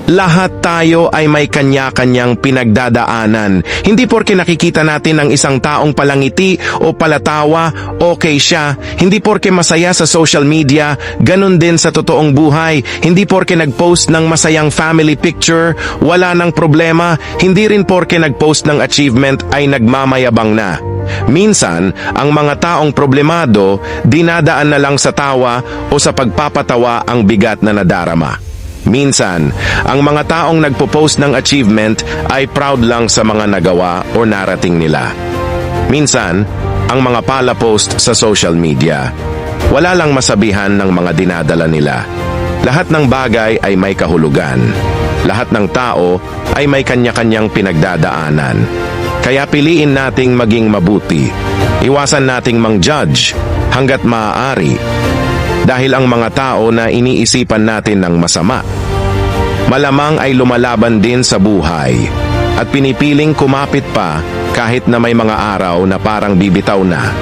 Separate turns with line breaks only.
Lahat tayo ay may kanya-kanyang pinagdadaanan. Hindi porke nakikita natin ang isang taong palangiti o palatawa, okay siya. Hindi porke masaya sa social media, ganun din sa totoong buhay. Hindi porke nag-post ng masayang family picture, wala nang problema. Hindi rin porke nag-post ng achievement ay nagmamayabang na. Minsan, ang mga taong problemado, dinadaan na lang sa tawa o sa pagpapatawa ang bigat na nadarama. Minsan, ang mga taong nagpo-post ng achievement ay proud lang sa mga nagawa o narating nila. Minsan, ang mga pala-post sa social media, wala lang masabihan ng mga dinadala nila. Lahat ng bagay ay may kahulugan. Lahat ng tao ay may kanya-kanyang pinagdadaanan. Kaya piliin nating maging mabuti. Iwasan nating mang-judge hanggat maaari. Dahil ang mga tao na iniisipan natin ng masama, malamang ay lumalaban din sa buhay at pinipiling kumapit pa kahit na may mga araw na parang bibitaw na.